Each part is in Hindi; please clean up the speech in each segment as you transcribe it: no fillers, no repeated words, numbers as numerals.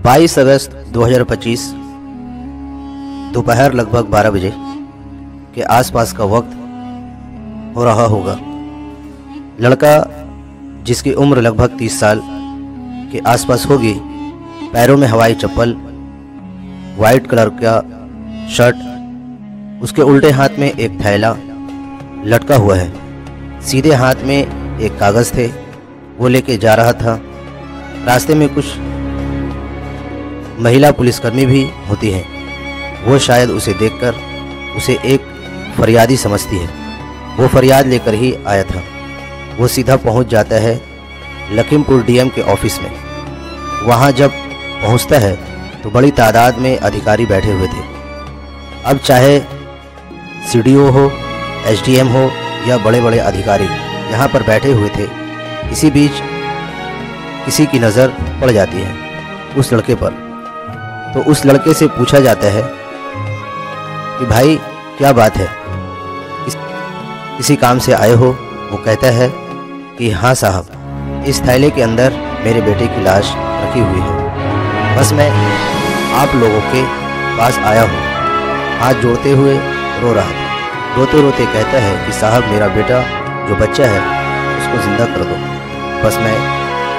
22 अगस्त 2025 दोपहर लगभग 12 बजे के आसपास का वक्त हो रहा होगा। लड़का जिसकी उम्र लगभग 30 साल के आसपास होगी, पैरों में हवाई चप्पल, वाइट कलर का शर्ट, उसके उल्टे हाथ में एक थैला लटका हुआ है, सीधे हाथ में एक कागज़ थे, वो लेके जा रहा था। रास्ते में कुछ महिला पुलिसकर्मी भी होती हैं, वो शायद उसे देखकर उसे एक फरियादी समझती है। वो फरियाद लेकर ही आया था। वो सीधा पहुंच जाता है लखीमपुर डीएम के ऑफिस में। वहां जब पहुंचता है तो बड़ी तादाद में अधिकारी बैठे हुए थे। अब चाहे सीडीओ हो, एसडीएम हो या बड़े बड़े अधिकारी यहाँ पर बैठे हुए थे। इसी बीच किसी की नज़र पड़ जाती है उस लड़के पर। तो उस लड़के से पूछा जाता है कि भाई क्या बात है, किसी काम से आए हो? वो कहता है कि हाँ साहब, इस थैले के अंदर मेरे बेटे की लाश रखी हुई है। बस मैं आप लोगों के पास आया हूँ। हाथ जोड़ते हुए रो रहा था। रोते रोते कहता है कि साहब, मेरा बेटा जो बच्चा है उसको ज़िंदा कर दो। बस मैं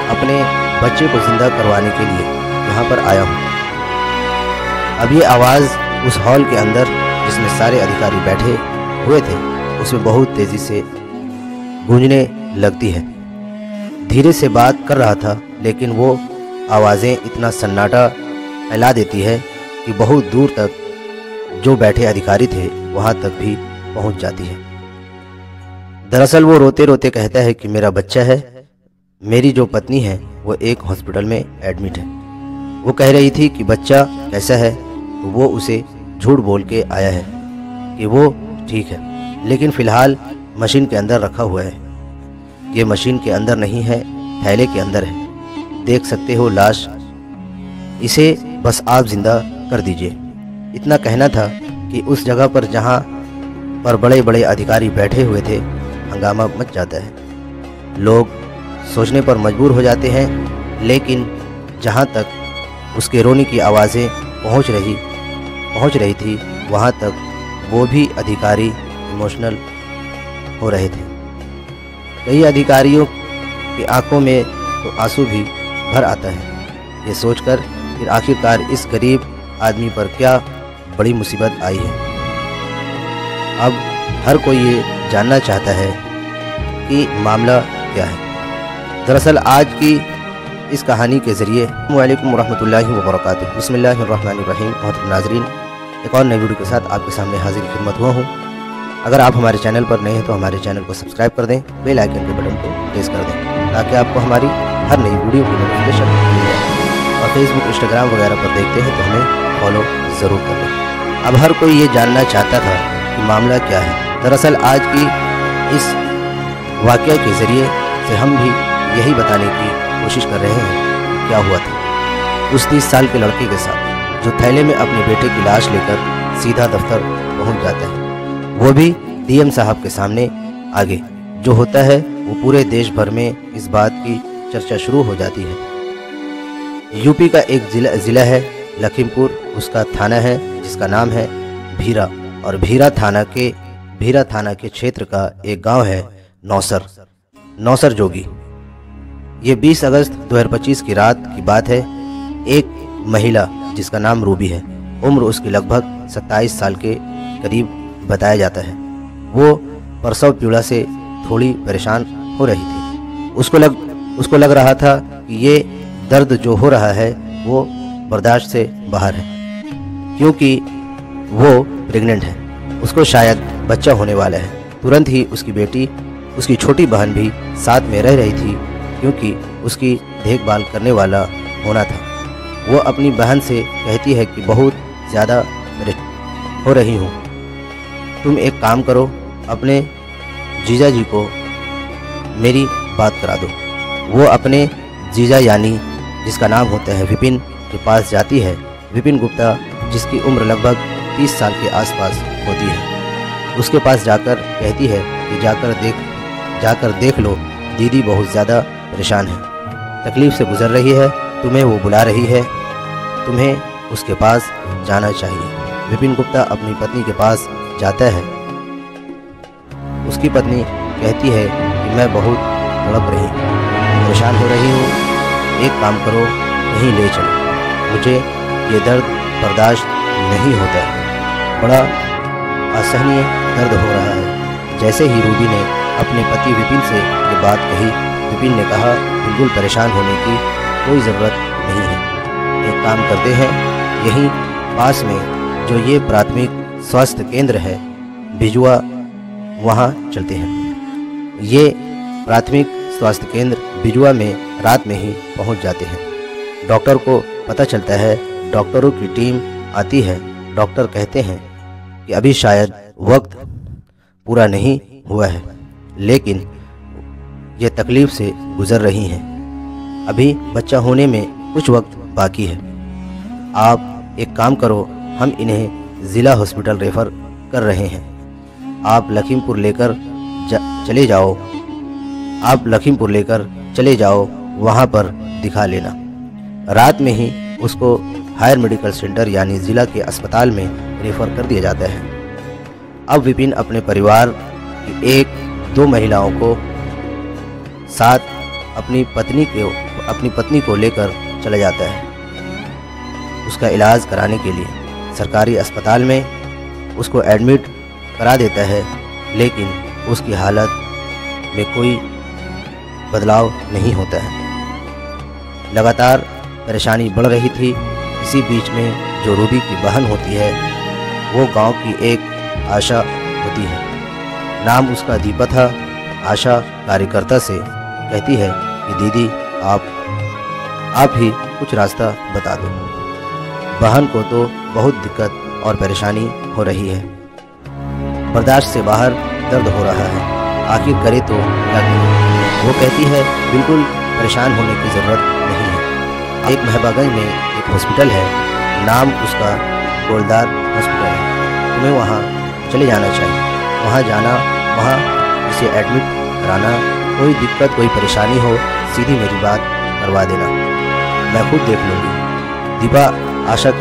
अपने बच्चे को ज़िंदा करवाने के लिए यहाँ पर आया हूँ। अब ये आवाज़ उस हॉल के अंदर जिसमें सारे अधिकारी बैठे हुए थे उसमें बहुत तेज़ी से गूंजने लगती है। धीरे से बात कर रहा था, लेकिन वो आवाज़ें इतना सन्नाटा फैला देती है कि बहुत दूर तक जो बैठे अधिकारी थे वहाँ तक भी पहुँच जाती है। दरअसल वो रोते रोते कहता है कि मेरा बच्चा है, मेरी जो पत्नी है वो एक हॉस्पिटल में एडमिट है। वो कह रही थी कि बच्चा कैसा है, तो वो उसे झूठ बोल के आया है कि वो ठीक है, लेकिन फ़िलहाल मशीन के अंदर रखा हुआ है। ये मशीन के अंदर नहीं है, थैले के अंदर है। देख सकते हो लाश, इसे बस आप ज़िंदा कर दीजिए। इतना कहना था कि उस जगह पर जहाँ पर बड़े बड़े अधिकारी बैठे हुए थे हंगामा मच जाता है। लोग सोचने पर मजबूर हो जाते हैं, लेकिन जहाँ तक उसके रोने की आवाज़ें पहुँच रही थी वहाँ तक वो भी अधिकारी इमोशनल हो रहे थे। कई अधिकारियों की आंखों में तो आंसू भी भर आता है ये सोचकर कि आखिरकार इस गरीब आदमी पर क्या बड़ी मुसीबत आई है। अब हर कोई ये जानना चाहता है कि मामला क्या है। दरअसल आज की इस कहानी के ज़रिए वालेकुम रहमतुल्लाहि व बरकातुहू, बिस्मिल्लाहिर्रहमानिर्रहीम। मोहतरम नाज़रीन, एक और नई वीडियो के साथ आपके सामने हाजिर खिदमत हुआ हूँ। अगर आप हमारे चैनल पर नए हैं तो हमारे चैनल को सब्सक्राइब कर दें, बेल आइकन के बटन को प्रेस कर दें ताकि आपको हमारी हर नई वीडियो की नोटिफिकेशन मिल जाए। और फेसबुक, इंस्टाग्राम वगैरह पर देखते हैं तो हमें फॉलो ज़रूर कर दें। अब हर कोई ये जानना चाहता था कि मामला क्या है। दरअसल आज की इस वाक़या के ज़रिए से हम भी यही बताने की कोशिश कर रहे हैं क्या हुआ था उस 30 साल के लड़के के साथ जो थैले में अपने बेटे की लाश लेकर सीधा दफ्तर पहुंच जाता है। वो भी डीएम साहब के सामने। आगे जो होता है वो पूरे देश भर में इस बात की चर्चा शुरू हो जाती है। यूपी का एक ज़िला है लखीमपुर, उसका थाना है जिसका नाम है भीरा, और भीरा थाना के क्षेत्र का एक गाँव है नौसर जोगी। ये 20 अगस्त 2025 की रात की बात है। एक महिला जिसका नाम रूबी है, उम्र उसकी लगभग 27 साल के करीब बताया जाता है, वो प्रसव पीड़ा से थोड़ी परेशान हो रही थी। उसको लग रहा था कि ये दर्द जो हो रहा है वो बर्दाश्त से बाहर है, क्योंकि वो प्रेग्नेंट है। उसको शायद बच्चा होने वाला है। तुरंत ही उसकी बेटी, उसकी छोटी बहन भी साथ में रह रही थी, क्योंकि उसकी देखभाल करने वाला होना था। वो अपनी बहन से कहती है कि बहुत ज़्यादा हो रही हूँ, तुम एक काम करो, अपने जीजा जी को मेरी बात करा दो। वो अपने जीजा यानी जिसका नाम होता है विपिन के पास जाती है। विपिन गुप्ता, जिसकी उम्र लगभग 30 साल के आसपास होती है, उसके पास जाकर कहती है कि जाकर देख लो, दीदी बहुत ज़्यादा परेशान है, तकलीफ़ से गुजर रही है, तुम्हें वो बुला रही है, तुम्हें उसके पास जाना चाहिए। विपिन गुप्ता अपनी पत्नी के पास जाता है। उसकी पत्नी कहती है कि मैं बहुत तड़प रही हूँ, परेशान हो रही हूँ, एक काम करो, यहीं ले चलो, मुझे ये दर्द बर्दाश्त नहीं होता है, बड़ा असहनीय दर्द हो रहा है। जैसे ही रूबी ने अपने पति विपिन से ये बात कही, विपिन ने कहा, बिल्कुल परेशान होने की कोई ज़रूरत नहीं है, एक काम करते हैं, यहीं पास में जो ये प्राथमिक स्वास्थ्य केंद्र है बिजुआ, वहाँ चलते हैं। ये प्राथमिक स्वास्थ्य केंद्र बिजुआ में रात में ही पहुँच जाते हैं। डॉक्टर को पता चलता है, डॉक्टरों की टीम आती है। डॉक्टर कहते हैं कि अभी शायद वक्त पूरा नहीं हुआ है, लेकिन ये तकलीफ़ से गुज़र रही हैं, अभी बच्चा होने में कुछ वक्त बाकी है। आप एक काम करो, हम इन्हें ज़िला हॉस्पिटल रेफ़र कर रहे हैं, आप लखीमपुर लेकर चले जाओ, आप लखीमपुर लेकर चले जाओ, वहाँ पर दिखा लेना। रात में ही उसको हायर मेडिकल सेंटर यानी ज़िला के अस्पताल में रेफ़र कर दिया जाता है। अब विपिन अपने परिवार की 1-2 महिलाओं को साथ अपनी पत्नी को लेकर चला जाता है उसका इलाज कराने के लिए। सरकारी अस्पताल में उसको एडमिट करा देता है, लेकिन उसकी हालत में कोई बदलाव नहीं होता है। लगातार परेशानी बढ़ रही थी। इसी बीच में जो रूबी की बहन होती है, वो गांव की एक आशा होती है, नाम उसका दीपा था। आशा कार्यकर्ता से कहती है कि दीदी आप ही कुछ रास्ता बता दो, बहन को तो बहुत दिक्कत और परेशानी हो रही है, बर्दाश्त से बाहर दर्द हो रहा है, आखिर करे तो क्या करें। वो कहती है बिल्कुल परेशान होने की ज़रूरत नहीं है, एक महबागंज में एक हॉस्पिटल है, नाम उसका गोलदार हॉस्पिटल है, तुम्हें वहाँ चले जाना चाहिए, वहाँ जाना, वहाँ इसे एडमिट कराना, कोई दिक्कत कोई परेशानी हो सीधी मेरी बात करवा देना, मैं खुद देख लूँगी। दीपा आशा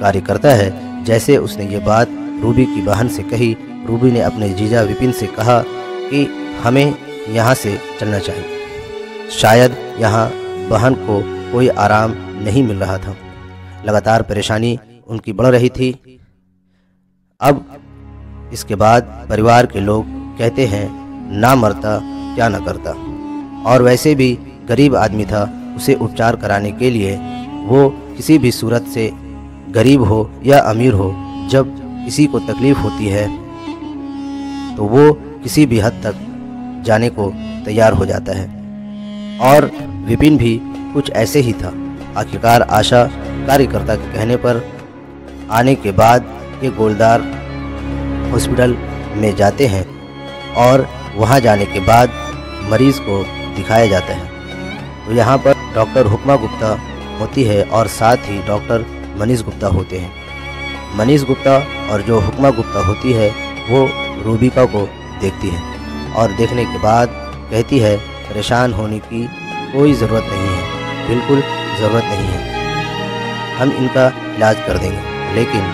कार्यकर्ता है। जैसे उसने ये बात रूबी की बहन से कही, रूबी ने अपने जीजा विपिन से कहा कि हमें यहाँ से चलना चाहिए। शायद यहाँ बहन को कोई आराम नहीं मिल रहा था, लगातार परेशानी उनकी बढ़ रही थी। अब इसके बाद परिवार के लोग कहते हैं ना मरता क्या न करता, और वैसे भी गरीब आदमी था, उसे उपचार कराने के लिए वो किसी भी सूरत से गरीब हो या अमीर हो, जब किसी को तकलीफ़ होती है तो वो किसी भी हद तक जाने को तैयार हो जाता है, और विपिन भी कुछ ऐसे ही था। आखिरकार आशा कार्यकर्ता के कहने पर आने के बाद ये गोलदार हॉस्पिटल में जाते हैं, और वहाँ जाने के बाद मरीज़ को दिखाया जाता है। तो यहाँ पर डॉक्टर हुक्मा गुप्ता होती है और साथ ही डॉक्टर मनीष गुप्ता होते हैं। मनीष गुप्ता और जो हुक्मा गुप्ता होती है वो रूबिका को देखती है और देखने के बाद कहती है परेशान होने की कोई ज़रूरत नहीं है, बिल्कुल ज़रूरत नहीं है, हम इनका इलाज कर देंगे, लेकिन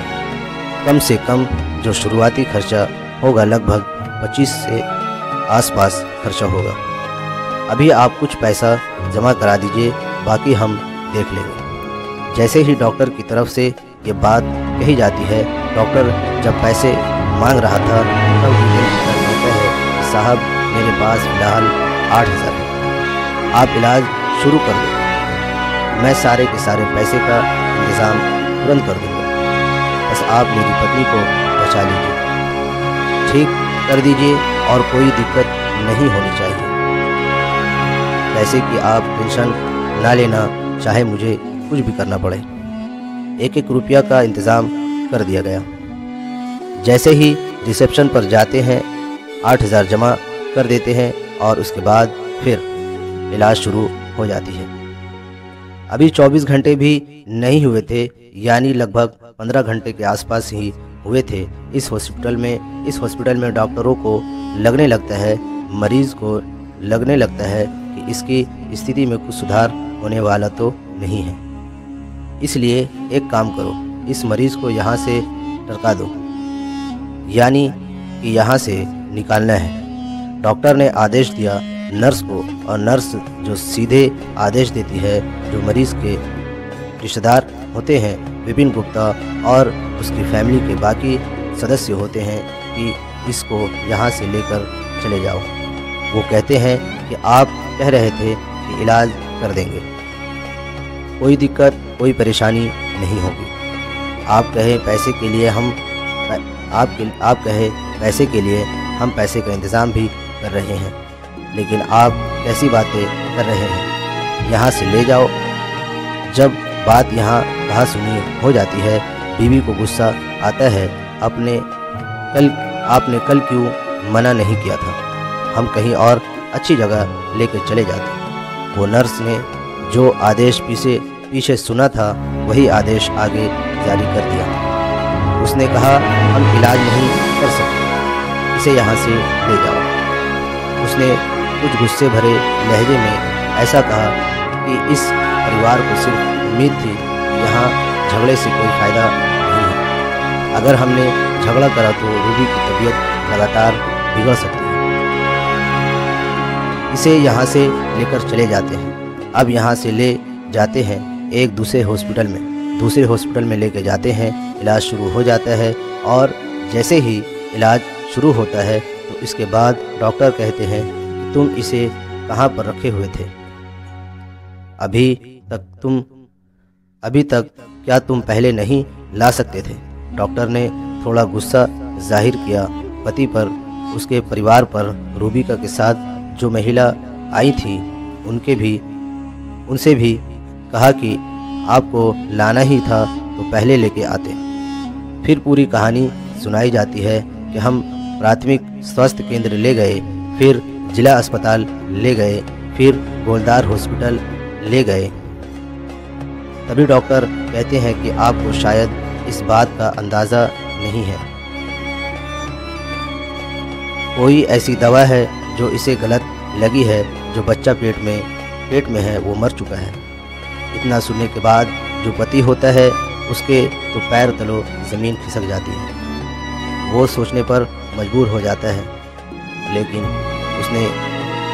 कम से कम जो शुरुआती खर्चा होगा लगभग 25 से आसपास खर्चा होगा। अभी आप कुछ पैसा जमा करा दीजिए, बाकी हम देख लेंगे। जैसे ही डॉक्टर की तरफ से ये बात कही जाती है, डॉक्टर जब पैसे मांग रहा था तब कहता है साहब मेरे पास फ़िलहाल 8,000 है, आप इलाज शुरू कर दो, मैं सारे के सारे पैसे का इंतज़ाम तुरंत कर दूँगा, बस आप मेरी पत्नी को बचा लीजिए, ठीक कर दीजिए और कोई दिक्कत नहीं होनी चाहिए। पैसे की आप टेंशन ना लेना, चाहे मुझे कुछ भी करना पड़े। 1-1 रुपया का इंतज़ाम कर दिया गया। जैसे ही रिसेप्शन पर जाते हैं 8,000 जमा कर देते हैं और उसके बाद फिर इलाज शुरू हो जाती है। अभी 24 घंटे भी नहीं हुए थे, यानी लगभग 15 घंटे के आसपास ही हुए थे। इस हॉस्पिटल में डॉक्टरों को लगने लगता है, मरीज़ को लगने लगता है कि इसकी स्थिति में कुछ सुधार होने वाला तो नहीं है। इसलिए एक काम करो, इस मरीज़ को यहाँ से टरका दो, यानी कि यहाँ से निकालना है। डॉक्टर ने आदेश दिया नर्स को, और नर्स जो सीधे आदेश देती है जो मरीज़ के रिश्तेदार होते हैं विपिन गुप्ता और उसकी फैमिली के बाकी सदस्य होते हैं कि इसको यहाँ से लेकर चले जाओ। वो कहते हैं कि आप कह रहे थे कि इलाज कर देंगे, कोई दिक्कत कोई परेशानी नहीं होगी। आप कहे पैसे के लिए हम पैसे का इंतज़ाम भी कर रहे हैं, लेकिन आप कैसी बातें कर रहे हैं, यहाँ से ले जाओ। जब बात यहाँ कहा सुनी हो जाती है, बीवी को गुस्सा आता है, आपने कल क्यों मना नहीं किया था, हम कहीं और अच्छी जगह लेकर चले जाते। वो नर्स ने जो आदेश पीछे सुना था वही आदेश आगे जारी कर दिया। उसने कहा हम इलाज नहीं कर सकते, इसे यहाँ से ले जाओ। उसने कुछ गुस्से भरे लहजे में ऐसा कहा कि इस परिवार को सिर्फ उम्मीद थी कि यहाँ झगड़े से कोई फ़ायदा नहीं है। अगर हमने झगड़ा करा तो रूबी की तबीयत लगातार बिगड़ सकती है। इसे यहाँ से लेकर चले जाते हैं। अब यहाँ से ले जाते हैं एक दूसरे हॉस्पिटल में लेकर जाते हैं। इलाज शुरू हो जाता है, और जैसे ही इलाज शुरू होता है तो इसके बाद डॉक्टर कहते हैं कि तुम इसे कहाँ पर रखे हुए थे, अभी तक क्या तुम पहले नहीं ला सकते थे। डॉक्टर ने थोड़ा गुस्सा जाहिर किया पति पर, उसके परिवार पर। रूबिका के साथ जो महिला आई थी उनसे भी कहा कि आपको लाना ही था तो पहले लेके आते। फिर पूरी कहानी सुनाई जाती है कि हम प्राथमिक स्वास्थ्य केंद्र ले गए, फिर जिला अस्पताल ले गए, फिर गोलदार हॉस्पिटल ले गए। तभी डॉक्टर कहते हैं कि आपको शायद इस बात का अंदाज़ा नहीं है, कोई ऐसी दवा है जो इसे गलत लगी है, जो बच्चा पेट में है वो मर चुका है। इतना सुनने के बाद जो पति होता है उसके तो पैर तलों ज़मीन खिसक जाती है। वो सोचने पर मजबूर हो जाता है, लेकिन उसने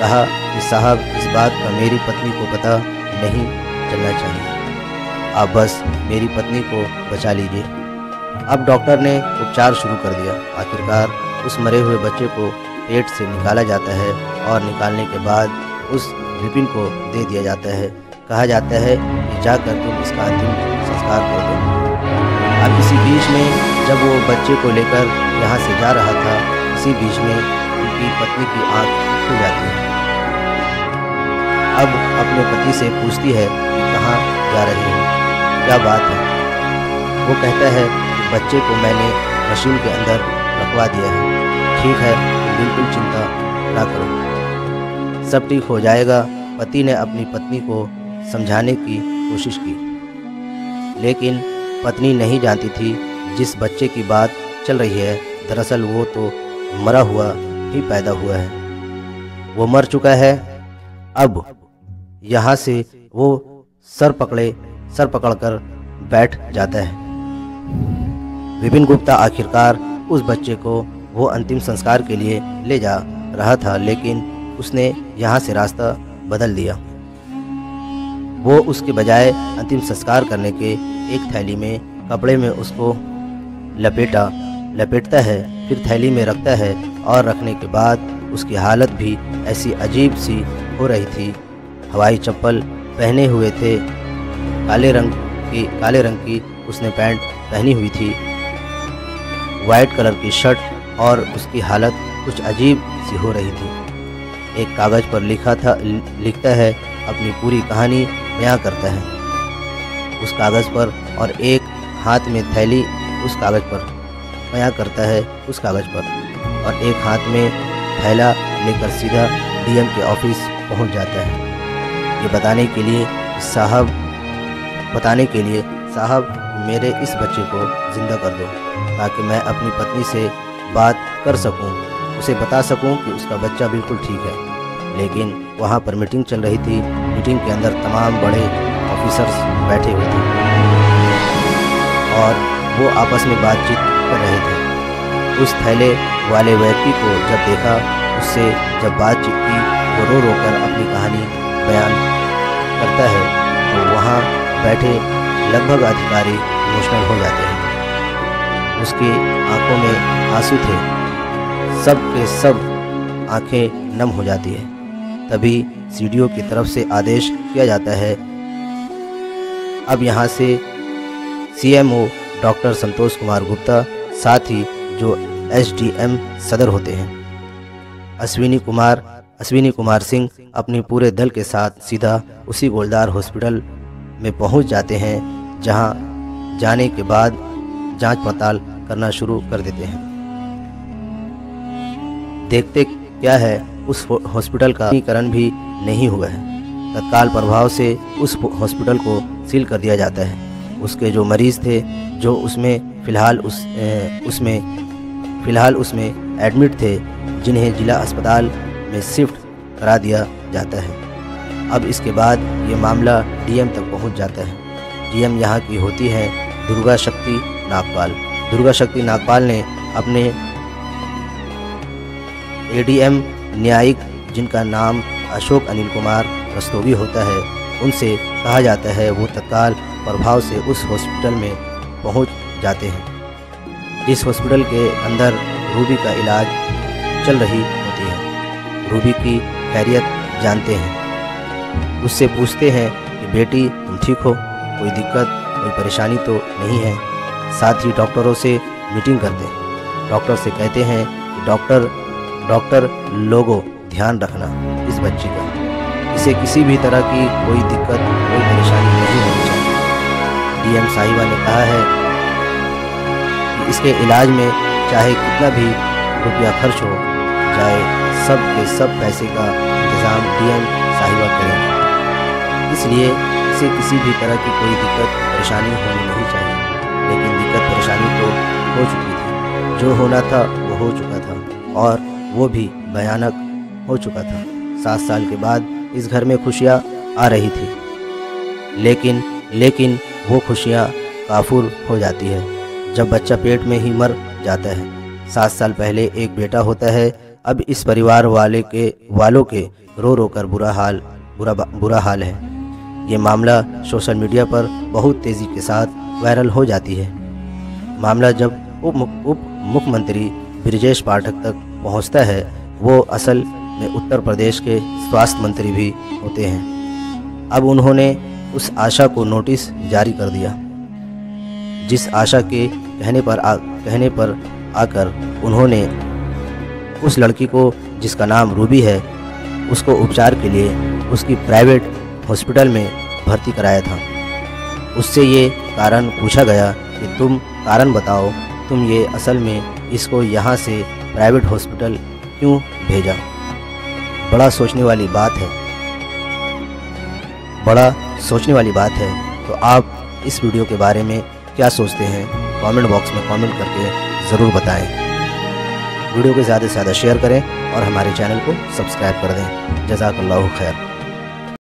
कहा कि साहब इस बात का मेरी पत्नी को पता नहीं चलना चाहिए, आप बस मेरी पत्नी को बचा लीजिए। अब डॉक्टर ने उपचार शुरू कर दिया। आखिरकार उस मरे हुए बच्चे को पेट से निकाला जाता है, और निकालने के बाद उस विपिन को दे दिया जाता है। कहा जाता है कि जाकर तुम इसका अंतिम संस्कार कर दो। अब इसी बीच में जब वो बच्चे को लेकर यहाँ से जा रहा था, इसी बीच में उनकी पत्नी की आंख खुल जाती है। अब अपने पति से पूछती है कि कहाँ जा रही हो, क्या बात है। वो कहता है कि बच्चे को मैंने मशीन के अंदर रखवा दिया है। ठीक है, बिल्कुल चिंता ना करो, सब ठीक हो जाएगा। पति ने अपनी पत्नी को समझाने की कोशिश की, लेकिन पत्नी नहीं जानती थी जिस बच्चे की बात चल रही है दरअसल वो तो मरा हुआ ही पैदा हुआ है, वो मर चुका है। अब यहाँ से वो सर पकड़कर बैठ जाता है। विपिन गुप्ता आखिरकार उस बच्चे को वो अंतिम संस्कार के लिए ले जा रहा था, लेकिन उसने यहाँ से रास्ता बदल दिया। वो उसके बजाय अंतिम संस्कार करने के एक थैली में कपड़े में उसको लपेटता है, फिर थैली में रखता है, और रखने के बाद उसकी हालत भी ऐसी अजीब सी हो रही थी। हवाई चप्पल पहने हुए थे, काले रंग की उसने पैंट पहनी हुई थी, वाइट कलर की शर्ट, और उसकी हालत कुछ अजीब सी हो रही थी। एक कागज़ पर लिखता है, अपनी पूरी कहानी बयां करता है उस कागज़ पर, और एक हाथ में थैली उस कागज़ पर बयां करता है उस कागज़ पर, और एक हाथ में थैला लेकर सीधा डीएम के ऑफिस पहुंच जाता है। ये बताने के लिए साहब मेरे इस बच्चे को ज़िंदा कर दो, ताकि मैं अपनी पत्नी से बात कर सकूं, उसे बता सकूं कि उसका बच्चा बिल्कुल ठीक है। लेकिन वहाँ पर मीटिंग चल रही थी। मीटिंग के अंदर तमाम बड़े ऑफिसर्स बैठे हुए थे। और वो आपस में बातचीत कर रहे थे। उस थैले वाले व्यक्ति को जब देखा, उससे जब बातचीत की, वो रो रो कर अपनी कहानी बयान करता है, तो वहाँ बैठे लगभग अधिकारी इमोशनल हो जाते हैं। उसकी आंखों में आंसू थे, सब के सब आंखें नम हो जाती है। तभी सीडीओ की तरफ से आदेश किया जाता है, अब यहाँ से सीएमओ डॉक्टर संतोष कुमार गुप्ता, साथ ही जो एसडीएम सदर होते हैं अश्विनी कुमार सिंह, अपने पूरे दल के साथ सीधा उसी गोलदार हॉस्पिटल में पहुंच जाते हैं, जहां जाने के बाद जांच पड़ताल करना शुरू कर देते हैं। देखते क्या है, उस हॉस्पिटल का नवीनीकरण भी नहीं हुआ है। तत्काल प्रभाव से उस हॉस्पिटल को सील कर दिया जाता है। उसके जो मरीज़ थे, जो उसमें फ़िलहाल उसमें एडमिट थे, जिन्हें जिला अस्पताल में शिफ्ट करा दिया जाता है। अब इसके बाद ये मामला डीएम तक पहुंच जाता है। डीएम यहाँ की होती है दुर्गा शक्ति नागपाल। दुर्गा शक्ति नागपाल ने अपने एडीएम न्यायिक, जिनका नाम अशोक अनिल कुमार रस्तोगी होता है, उनसे कहा जाता है वो तत्काल प्रभाव से उस हॉस्पिटल में पहुंच जाते हैं। इस हॉस्पिटल के अंदर रूबी का इलाज चल रही होती है। रूबी की खैरियत जानते हैं, उससे पूछते हैं कि बेटी तुम ठीक हो, कोई दिक्कत कोई परेशानी तो नहीं है। साथ ही डॉक्टरों से मीटिंग करते हैं। डॉक्टर से कहते हैं कि डॉक्टर लोगों ध्यान रखना इस बच्ची का, इसे किसी भी तरह की कोई दिक्कत कोई परेशानी नहीं होनी चाहिए। डीएम साहिबा ने कहा है कि इसके इलाज में चाहे कितना भी रुपया खर्च हो जाए, सब के सब पैसे का इंतज़ाम डीएम साहिबा करेंगे। इसलिए इसे किसी भी तरह की कोई दिक्कत परेशानी होनी नहीं चाहिए। लेकिन दिक्कत परेशानी तो हो चुकी थी, जो होना था वो हो चुका था, और वो भी भयानक हो चुका था। 7 साल के बाद इस घर में खुशियाँ आ रही थी, लेकिन वो खुशियाँ काफूर हो जाती है जब बच्चा पेट में ही मर जाता है। 7 साल पहले एक बेटा होता है। अब इस परिवार वालों के रो रो कर बुरा हाल है। ये मामला सोशल मीडिया पर बहुत तेज़ी के साथ वायरल हो जाती है। मामला जब उप मुख्यमंत्री ब्रिजेश पाठक तक पहुंचता है, वो असल में उत्तर प्रदेश के स्वास्थ्य मंत्री भी होते हैं। अब उन्होंने उस आशा को नोटिस जारी कर दिया, जिस आशा के कहने पर आकर उन्होंने उस लड़की को, जिसका नाम रूबी है, उसको उपचार के लिए उसकी प्राइवेट हॉस्पिटल में भर्ती कराया था। उससे ये कारण पूछा गया कि तुम कारण बताओ, तुम ये असल में इसको यहाँ से प्राइवेट हॉस्पिटल क्यों भेजा। बड़ा सोचने वाली बात है। तो आप इस वीडियो के बारे में क्या सोचते हैं, कमेंट बॉक्स में कमेंट करके ज़रूर बताएं। वीडियो को ज़्यादा से ज़्यादा शेयर करें और हमारे चैनल को सब्सक्राइब कर दें। जज़ाकल्लाहु खैर।